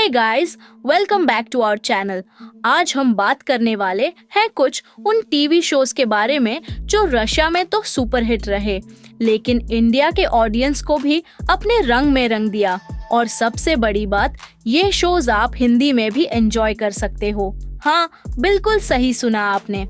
Hey guys, welcome back to our channel. आज हम बात करने वाले हैं कुछ उन टीवी शोज के बारे में जो रशिया में तो सुपर हिट रहे, लेकिन इंडिया के ऑडियंस को भी अपने रंग में रंग दिया। और सबसे बड़ी बात, ये शोज आप हिंदी में भी एंजॉय कर सकते हो। हाँ, बिल्कुल सही सुना आपने।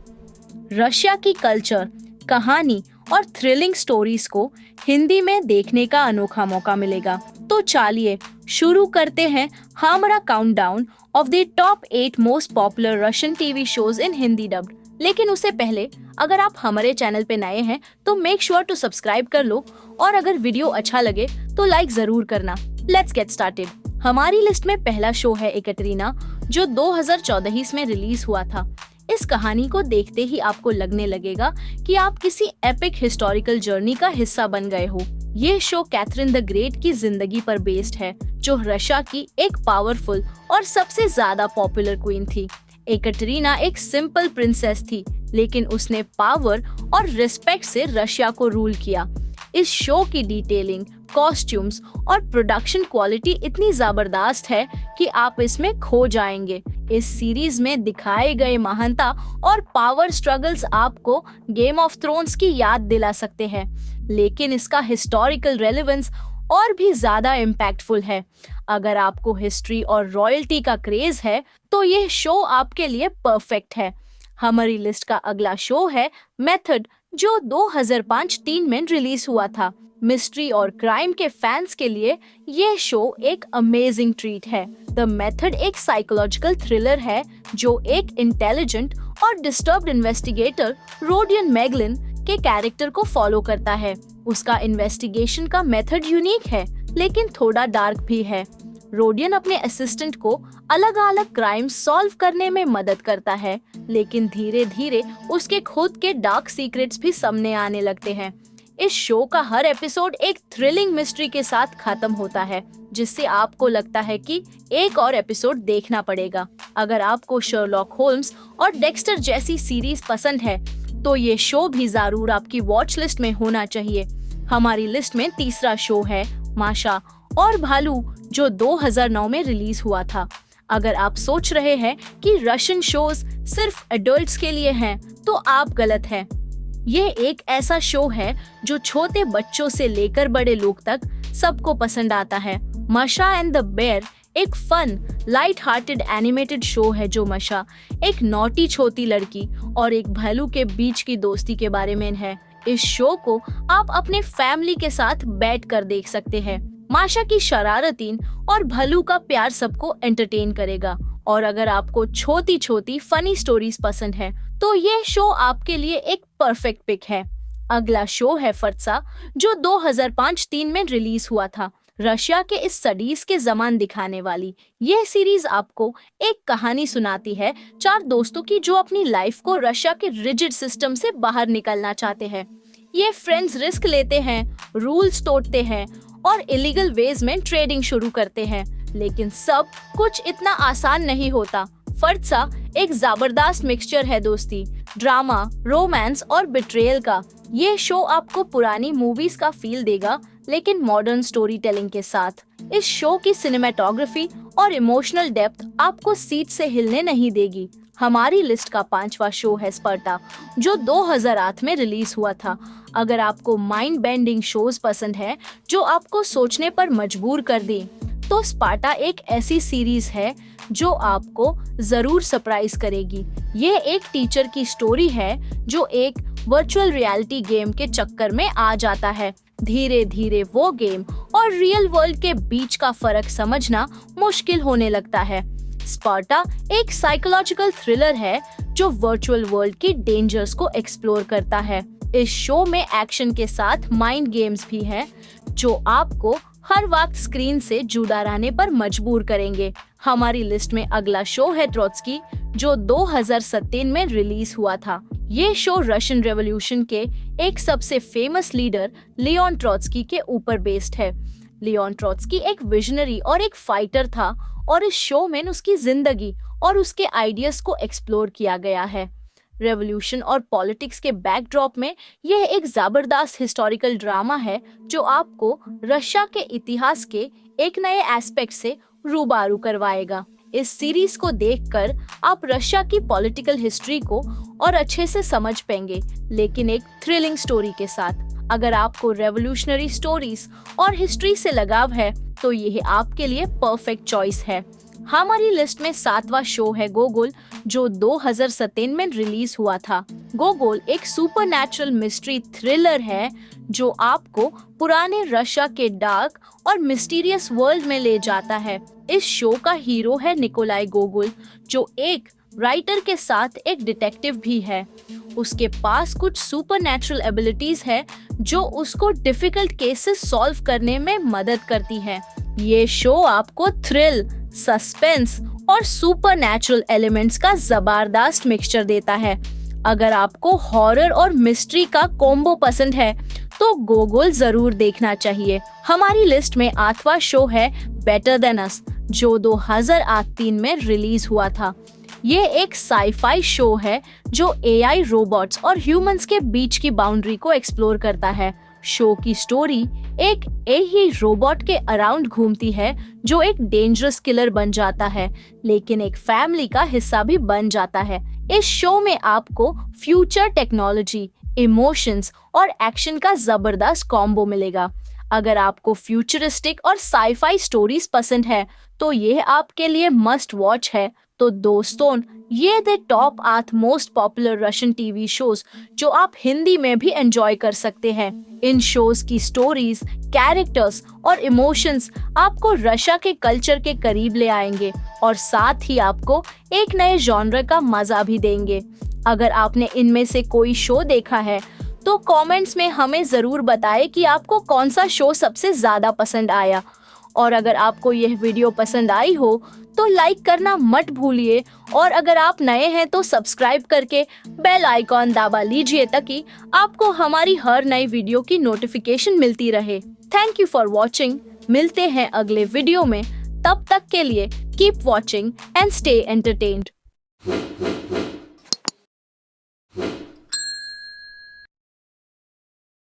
रशिया की कल्चर, कहानी और थ्रिलिंग स्टोरीज को हिंदी में देखने का अनोखा मौका मिलेगा। तो चलिए शुरू करते हैं हमारा countdown of the top 8 most popular Russian TV shows in Hindi dubbed. लेकिन उससे पहले अगर आप हमारे चैनल पे नए हैं तो मेक श्योर टू सब्सक्राइब कर लो, और अगर वीडियो अच्छा लगे तो लाइक जरूर करना। Let's get started. हमारी लिस्ट में पहला शो है एकैटेरिना, जो 2014 में रिलीज हुआ था। इस कहानी को देखते ही आपको लगने लगेगा कि आप किसी एपिक हिस्टोरिकल जर्नी का हिस्सा बन गए हो। ये शो कैथरीन द ग्रेट की जिंदगी पर बेस्ड है, जो रशिया की एक पावरफुल और सबसे ज्यादा पॉपुलर क्वीन थी। एकैटेरिना एक सिंपल प्रिंसेस थी, लेकिन उसने पावर और रिस्पेक्ट से रशिया को रूल किया। इस शो की डिटेलिंग, कॉस्ट्यूम्स और प्रोडक्शन क्वालिटी इतनी जबरदस्त है कि आप इसमें खो जाएंगे। इस सीरीज में दिखाए गए महानता और पावर स्ट्रगल्स आपको गेम ऑफ थ्रोन्स की याद दिला सकते हैं, लेकिन इसका हिस्टोरिकल रेलेवेंस और भी ज्यादा इम्पैक्टफुल है। अगर आपको हिस्ट्री और रॉयल्टी का क्रेज है तो ये शो आपके लिए परफेक्ट है। हमारी लिस्ट का अगला शो है मेथड, जो 2005-3 में रिलीज हुआ था। मिस्ट्री और क्राइम के फैंस के लिए ये शो एक अमेजिंग ट्रीट है। द मेथड एक साइकोलॉजिकल थ्रिलर है जो एक इंटेलिजेंट और डिस्टर्ब्ड इन्वेस्टिगेटर रोडियन मैगलिन के कैरेक्टर को फॉलो करता है। उसका इन्वेस्टिगेशन का मेथड यूनिक है, लेकिन थोड़ा डार्क भी है। रोडियन अपने असिस्टेंट को अलग अलग क्राइम सॉल्व करने में मदद करता है, लेकिन धीरे धीरे उसके खुद के डार्क सीक्रेट्स भी सामने आने लगते हैं। इस शो का हर एपिसोड एक थ्रिलिंग मिस्ट्री के साथ खत्म होता है, जिससे आपको लगता है कि एक और एपिसोड देखना पड़ेगा। अगर आपको शर्लॉक होल्म्स और डेक्स्टर जैसी सीरीज पसंद है तो ये शो भी जरूर आपकी वॉच लिस्ट में होना चाहिए। हमारी लिस्ट में तीसरा शो है माशा और भालू, जो 2009 में रिलीज हुआ था। अगर आप सोच रहे हैं कि रशियन शोज सिर्फ एडल्ट्स के लिए हैं, तो आप गलत हैं। ये एक ऐसा शो है जो छोटे बच्चों से लेकर बड़े लोग तक सबको पसंद आता है। माशा एंड द बेयर एक fun, light hearted animated show है जो माशा, एक नॉटी छोटी लड़की और एक भालू के बीच की दोस्ती के बारे में है। इस शो को आप अपने फैमिली के साथ बैठकर देख सकते हैं। माशा की शरारतीन और भालू का प्यार सबको एंटरटेन करेगा, और अगर आपको छोटी छोटी फनी स्टोरीज पसंद है तो ये शो आपके लिए एक परफेक्ट पिक है। अगला शो है फर्सा, जो 2005-3 में रिलीज हुआ था। रशिया के इस सदीस के जमान दिखाने वाली ये सीरीज आपको एक कहानी सुनाती है 4 दोस्तों की, जो अपनी लाइफ को रशिया के रिजिड सिस्टम से बाहर निकलना चाहते हैं। ये फ्रेंड्स रिस्क लेते हैं, रूल्स तोड़ते हैं और इलीगल वेज में ट्रेडिंग शुरू करते हैं, लेकिन सब कुछ इतना आसान नहीं होता। फर्सा एक जबरदस्त मिक्सचर है दोस्ती, ड्रामा, रोमांस और बिट्रेयल का। ये शो आपको पुरानी मूवीज का फील देगा, लेकिन मॉडर्न स्टोरी टेलिंग के साथ। इस शो की सिनेमेटोग्राफी और इमोशनल डेप्थ आपको सीट से हिलने नहीं देगी। हमारी लिस्ट का 5वां शो है स्पार्टा, जो 2008 में रिलीज हुआ था। अगर आपको माइंड बेंडिंग शोज पसंद है जो आपको सोचने पर मजबूर कर दें, तो स्पार्टा एक ऐसी सीरीज है जो आपको जरूर सरप्राइज करेगी। ये एक टीचर की स्टोरी है जो एक वर्चुअल रियलिटी गेम के चक्कर में आ जाता है। धीरे धीरे वो गेम और रियल वर्ल्ड के बीच का फर्क समझना मुश्किल होने लगता है। स्पार्टा एक साइकोलॉजिकल थ्रिलर है जो वर्चुअल वर्ल्ड की डेंजर्स को एक्सप्लोर करता है। इस शो में एक्शन के साथ माइंड गेम्स भी हैं, जो आपको हर वक्त स्क्रीन से जुड़ा रहने पर मजबूर करेंगे। हमारी लिस्ट में अगला शो है ट्रोट्स्की, जो 2017 में रिलीज हुआ था। ये शो रशियन रेवोल्यूशन के एक सबसे फेमस लीडर लियोन ट्रोट्स्की के ऊपर बेस्ड है। लियोन ट्रोट्स्की एक विजनरी और एक फाइटर था, और इस शो में उसकी जिंदगी और उसके आइडियाज को एक्सप्लोर किया गया है। रेवोल्यूशन और पॉलिटिक्स के बैकड्रॉप में यह एक जबरदस्त हिस्टोरिकल ड्रामा है जो आपको रशिया के इतिहास के एक नए एस्पेक्ट से रूबरू करवाएगा। इस सीरीज को देखकर आप रशिया की पॉलिटिकल हिस्ट्री को और अच्छे से समझ पाएंगे, लेकिन एक थ्रिलिंग स्टोरी के साथ। अगर आपको रेवोल्यूशनरी स्टोरीज और हिस्ट्री से लगाव है तो यह आपके लिए परफेक्ट चॉइस है। हमारी लिस्ट में 7वां शो है गोगोल, जो 2017 में रिलीज हुआ था। गोगोल एक सुपरनैचुरल मिस्ट्री थ्रिलर है जो आपको पुराने रशिया के डार्क और मिस्टीरियस वर्ल्ड में ले जाता है। इस शो का हीरो है निकोलाई गोगोल, जो एक राइटर के साथ एक डिटेक्टिव भी है। उसके पास कुछ सुपरनैचुरल एबिलिटीज है जो उसको डिफिकल्ट केसेस सॉल्व करने में मदद करती है। ये शो आपको थ्रिल, सस्पेंस और सुपरनैचुरल एलिमेंट्स का जबरदस्त मिक्सचर देता है। अगर आपको हॉरर और मिस्ट्री का कॉम्बो पसंद है तो गोगोल जरूर देखना चाहिए। हमारी लिस्ट में 8वां शो है बेटर देन अस, जो 2003 में रिलीज हुआ था। ये एक साईफाई शो है जो एआई, रोबोट्स और ह्यूमंस के बीच की बाउंड्री को एक्सप्लोर करता है। शो की स्टोरी एक एआई रोबोट के अराउंड घूमती है जो एक डेंजरस किलर बन जाता है, लेकिन एक फैमिली का हिस्सा भी बन जाता है। इस शो में आपको फ्यूचर टेक्नोलॉजी, इमोशंस और एक्शन का जबरदस्त कॉम्बो मिलेगा। अगर आपको फ्यूचरिस्टिक और साईफाई स्टोरीज पसंद है तो ये आपके लिए मस्ट वॉच है। तो दोस्तों, ये the top 8 most popular Russian TV shows जो आप हिंदी में भी एंजॉय कर सकते हैं। इन शोज की स्टोरीज, कैरेक्टर्स और इमोशंस आपको रशिया के कल्चर के करीब ले आएंगे और साथ ही आपको एक नए जॉनर का मजा भी देंगे। अगर आपने इनमें से कोई शो देखा है तो कमेंट्स में हमें जरूर बताएं कि आपको कौन सा शो सबसे ज्यादा पसंद आया। और अगर आपको यह वीडियो पसंद आई हो तो लाइक करना मत भूलिए, और अगर आप नए हैं तो सब्सक्राइब करके बेल आइकॉन दबा लीजिए ताकि आपको हमारी हर नई वीडियो की नोटिफिकेशन मिलती रहे। Thank you for watching. मिलते हैं अगले वीडियो में, तब तक के लिए keep watching and stay entertained.